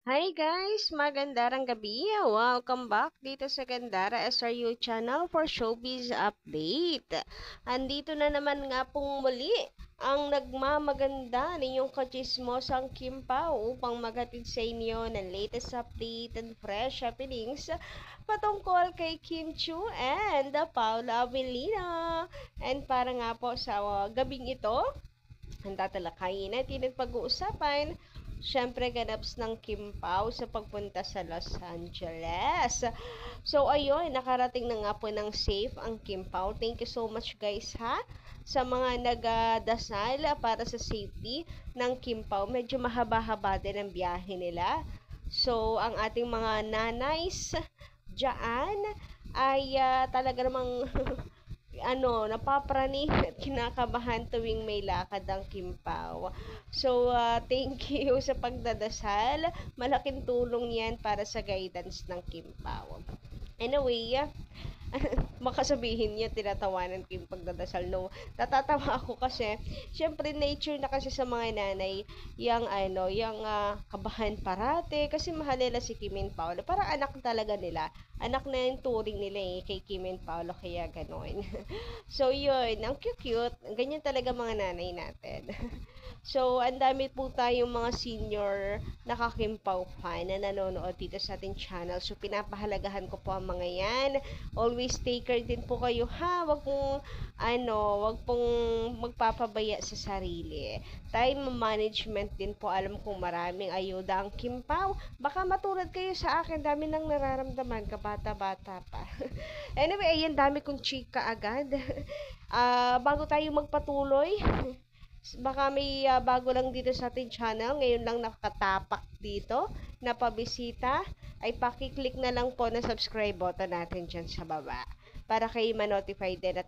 Hi guys! Magandang gabi! Welcome back dito sa Gandara SRU channel for Showbiz Update. Andito na naman nga pong muli ang nagmamaganda ninyong kachismosang Kim Pao upang maghatid sa inyo ng latest update and fresh happenings patungkol kay Kim Chu and Paula Avellino. And para nga po sa gabing ito, ang tatalakayin natin at pag-uusapan, syempre ganaps ng Kim Pao sa pagpunta sa Los Angeles. So ayun, nakarating na nga po ng safe ang Kim Pao. Thank you so much guys ha sa mga nagdasal para sa safety ng Kim Pao. Medyo mahaba-haba din ang biyahe nila. So ang ating mga nanays dyan ay talaga namang napapraning at kinakabahan tuwing may lakad ang Kim Pao. So, thank you sa pagdadasal. Malaking tulong yan para sa guidance ng Kim Pao. Anyway, makasabihin niya, tinatawanan ko yung pagdadasal. No, natatawa ako kasi, syempre, nature na kasi sa mga nanay, yung kabahan parate, kasi mahal nila si Kim and Paolo. Parang anak talaga nila. Anak na yung turing nila kay Kim and Paolo, kaya gano'n. So, yun, ang cute-cute. Ganyan talaga mga nanay natin. So, ang dami po tayong mga senior nakakimpaw fan na nanonood dito sa ating channel. So, pinapahalagahan ko po ang mga yan. Always take care din po kayo ha. Wag pong magpapabaya sa sarili. Time management din po. Alam kong maraming ayuda ang kimpaw. Baka matulad kayo sa akin. Dami nang nararamdaman. Kabata-bata pa. Anyway, ayan, dami kong chika agad. Bago tayo magpatuloy, baka may bago lang dito sa ating channel, ngayon lang nakatapak dito na pabisita, ay pakiclick na lang po na subscribe button natin dyan sa baba para kayo ma-notify din at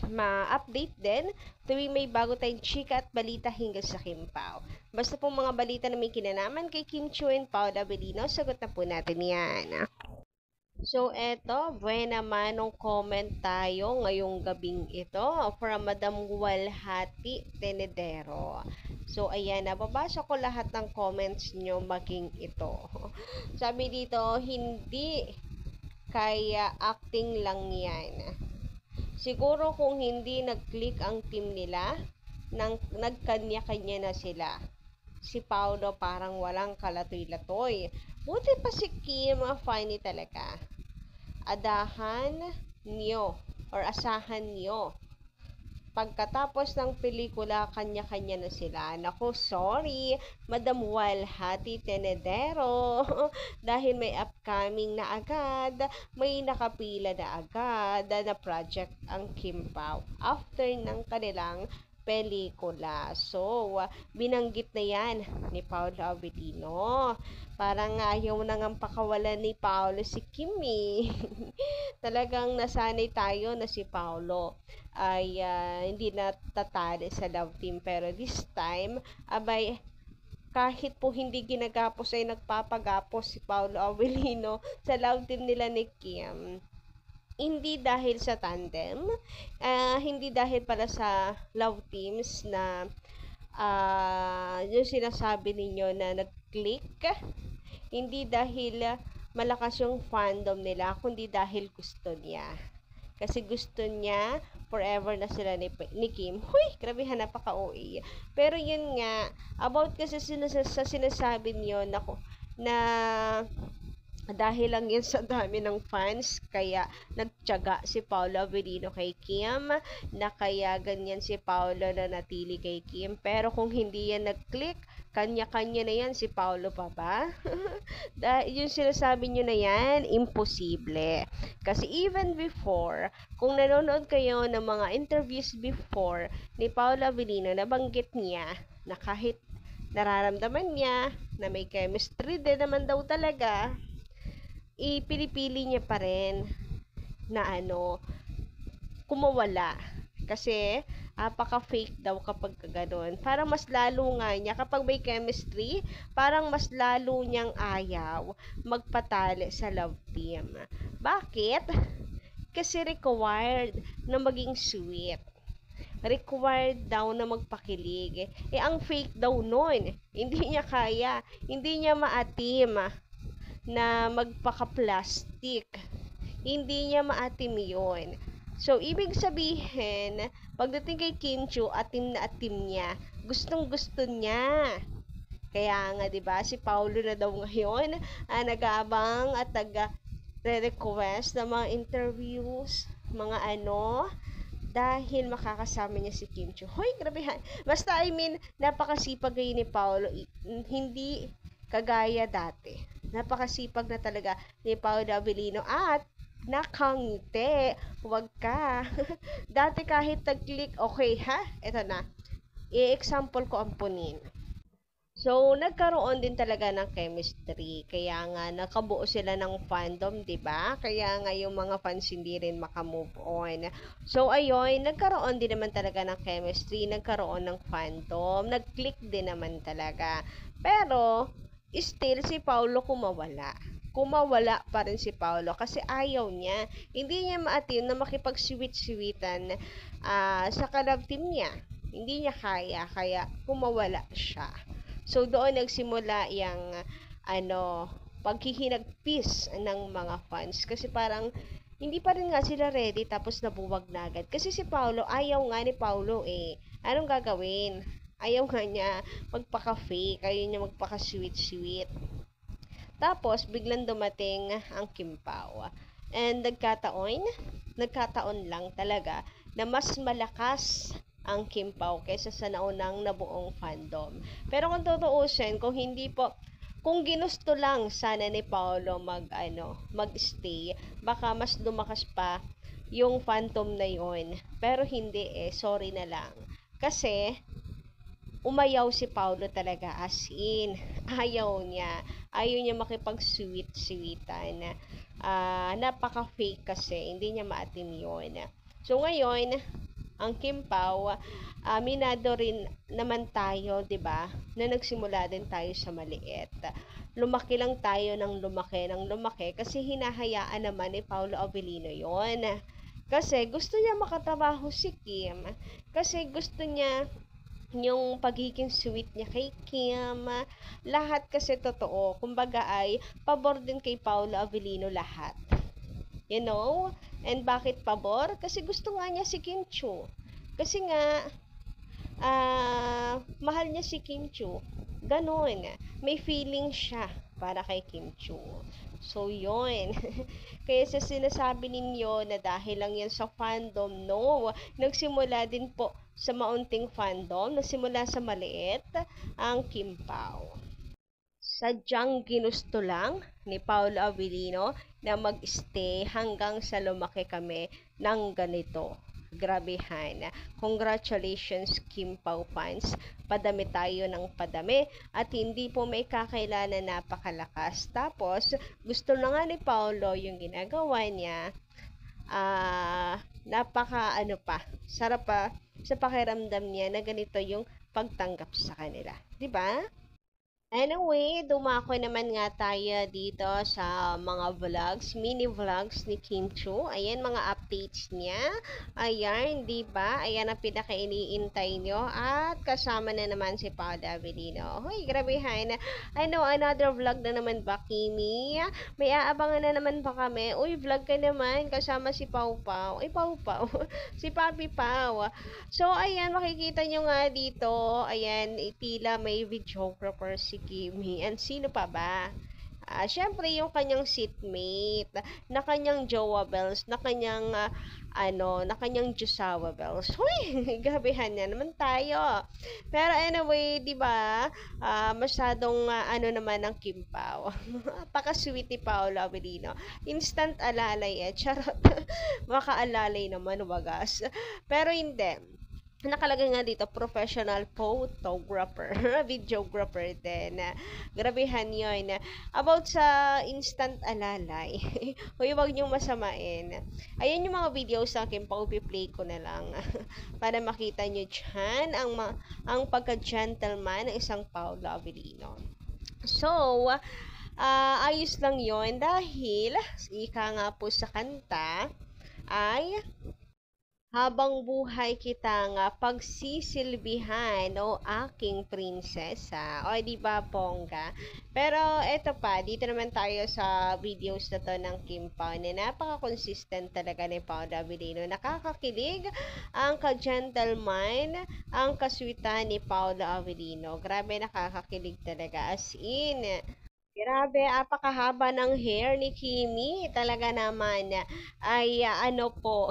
ma-update din tuwing may bago tayong chika at balita hinggil sa Kim Pao. Basta pong mga balita na may kinalaman kay Kim Chu and Paula Avellino, sagot na po natin yan. So, eto, buena manong comment tayo ngayong gabing ito from Madam Walhati Tenedero. So, ayan, nababasa ko lahat ng comments nyo maging ito. Sabi dito, hindi kaya acting lang yan. Siguro kung hindi nag-click ang team nila, nagkanya-kanya na sila. Si Paolo parang walang kalatoy-latoy. Buti pa si Kim, funny talaga. Asahan niyo. Pagkatapos ng pelikula, kanya-kanya na sila. Naku, sorry, Madam Walhati Tenedero. Dahil may upcoming na agad, may nakapila na agad na project ang Kim Pao after ng kanilang pelikula. So, binanggit na yan ni Paolo Avellino. Parang ayaw na nga pakawalan ni Paolo si Kimi. Talagang nasanay tayo na si Paolo ay hindi natatali sa love team. Pero this time, abay, kahit po hindi ginagapos ay nagpapagapos si Paolo Avellino sa love team nila ni Kim. Hindi dahil sa tandem, hindi dahil pala sa love teams na yung sinasabi ninyo na nag-click, hindi dahil malakas yung fandom nila, kundi dahil gusto niya. Kasi gusto niya, forever na sila ni Kim. Huy, grabe, napaka-OA. Pero yun nga, about kasi sa sinasabi niyo na dahil lang yan sa dami ng fans, kaya nagtiyaga si Paolo Avellino kay Kim, na kaya ganyan si Paolo na natili kay Kim. Pero kung hindi yan nag-click, kanya-kanya na yan, si Paolo pa ba? Yung sinasabi nyo na yan, imposible. Kasi even before, kung nanonood kayo ng mga interviews before ni Paolo Avellino, nabanggit niya na kahit nararamdaman niya na may chemistry din naman daw talaga, ipinipili niya pa rin na kumawala. Kasi, apaka-fake daw kapag gano'n. Parang mas lalo nga niya, kapag may chemistry, parang mas lalo niyang ayaw magpatali sa love team. Bakit? Kasi required na maging sweet. required daw na magpakilig. Ang fake daw nun, hindi niya kaya, hindi niya maatim na magpaka-plastic. Hindi niya maatim yun. So, ibig sabihin, pagdating kay Kim Chiu, atim na atim niya. Gustong-gusto niya. Kaya nga, 'di ba, si Paulo na daw ngayon nag-aabang at nag-request ng mga interviews, mga dahil makakasama niya si Kim Chiu. Hoy, grabehan. Basta, I mean, napakasipag ngayon ni Paulo. Hindi kagaya dati. Napakasipag na talaga ni Paulo Abilino at nakangiti. Huwag ka. Dati kahit tag-click, okay ha? Ito na. I-example ko ang punin. So, nagkaroon din talaga ng chemistry. Kaya nga, nakabuo sila ng fandom, di ba? Kaya nga, yung mga fans hindi rin makamove on. So, ayun, nagkaroon din naman talaga ng chemistry. Nagkaroon ng fandom. Nag-click din naman talaga. Pero, still, si Paulo kumawala. Kumawala pa rin si Paulo kasi ayaw niya. Hindi niya maatim na makipag-sweet-sweetan sa kalab team niya. Hindi niya kaya kumawala siya. So, doon nagsimula yung, paghihinagpis ng mga fans. Kasi parang, hindi pa rin nga sila ready, tapos nabuwag na agad. Kasi si Paulo, ayaw nga ni Paulo eh. Anong gagawin? Ayaw nga niya magpaka-fake, ayaw niya magpaka-sweet-sweet. Tapos, biglang dumating ang Kim Pao. And nagkataon lang talaga na mas malakas ang Kim Pao kaysa sa naunang nabuong fandom. Pero kung tutuusin, kung ginusto lang sana ni Paulo mag-stay, baka mas lumakas pa yung fandom na yon. Pero hindi sorry na lang. Kasi, umayaw si Paulo talaga as in. Ayaw niya makipag-sweet-sweetan. Napaka-fake kasi, hindi niya maatim yun. So, ngayon, ang Kim Pao, minado rin naman tayo, 'di ba? Na nagsimula din tayo sa maliit. Lumaki lang tayo ng lumaki kasi hinahayaan naman ni Paulo Abilino 'yon. Kasi gusto niya makatrabaho si Kim. Kasi gusto niya yung pagiging sweet niya kay Kim. Lahat kasi totoo. Kumbaga ay pabor din kay Paulo Abilino lahat. You know? And bakit pabor? Kasi gusto nga niya si Kim Chiu. Kasi nga, mahal niya si Kim Chiu. Ganon. May feeling siya para kay Kim Chiu. So, yun. Kaya sa sinasabi ninyo na dahil lang yan sa fandom, no. Nagsimula din po sa maunting fandom. Nagsimula sa maliit ang Kim Pao. Sadyang ginusto lang ni Paulo Abilino na mag-stay hanggang sa lumaki kami ng ganito. Grabehan. Congratulations, Kim Pao fans. Padami tayo ng padami at hindi po may kakailangan napakalakas. Tapos, gusto na nga ni Paulo yung ginagawa niya. Sarap pa sa pakiramdam niya na ganito yung pagtanggap sa kanila. 'Di ba? Anyway, dumako naman nga tayo dito sa mga vlogs, mini vlogs ni Kim Chiu. Ayan, mga updates niya. Ayan, di ba? Ayan ang pinaka-iniintay nyo. At kasama na naman si Paulo Abilino. Hoy, grabehan. Another vlog na naman ba, Kimi? May aabangan na naman ba kami? Uy, vlog ka naman. Kasama si Pau Pau. Ay, Pau Pau. Si Papi Pau. So, ayan, makikita nyo nga dito. Ayan, tila may videographer si Kimi. And sino pa ba? Syempre yung kanyang seatmate, na kanyang Jowa Bells, na kanyang na kanyang Jusawa Bells. Huy, gabihan na naman tayo. Pero anyway, 'di ba? Masyadong naman ang Kim Pao. Paka-sweet ni Paulo Abilino. Instant alalay charot. Makaalalay naman wagas. Pero hindi. Nakalagay nga dito, professional photographer, videographer din. Grabehan yun. About sa instant alalay, huwag niyong masamain. Ayan yung mga videos sa akin, pa-play ko na lang. Para makita nyo dyan ang pagka-gentleman ng isang Paulo Abilino. So, ayos lang yon dahil, ika nga po sa kanta, ay habang buhay kita nga pagsisilbihan o aking prinsesa. O, di ba, bongga? Pero, eto pa, dito naman tayo sa videos na to ng Kim Pao na napaka-consistent talaga ni Paolo Abilino. Nakakakilig ang ka-gentleman, ang kaswitan ni Paolo Abilino. Grabe, nakakakilig talaga. As in, grabe, apakahaba ng hair ni Kimi. Talaga naman ay ano po,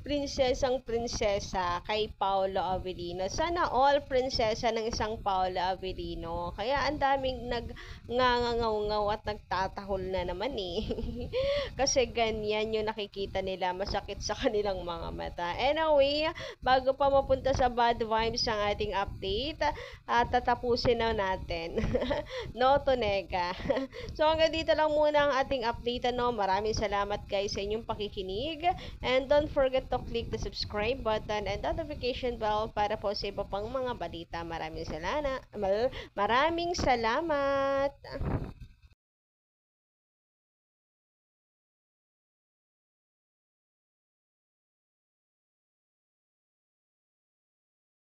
prinsesang prinsesa kay Paolo Avellino. Sana all prinsesa ng isang Paolo Avellino. Kaya ang daming nagngangaw at nagtatahol na naman eh. Kasi ganyan yung nakikita nila, masakit sa kanilang mga mata. Anyway, bago pa mapunta sa bad vibes ang ating update, tatapusin na natin. No to nega. So hanggang dito lang muna ang ating update. Maraming salamat guys sa inyong pakikinig. And don't forget to click the subscribe button and notification bell para po sa iba pang mga balita. Maraming salamat.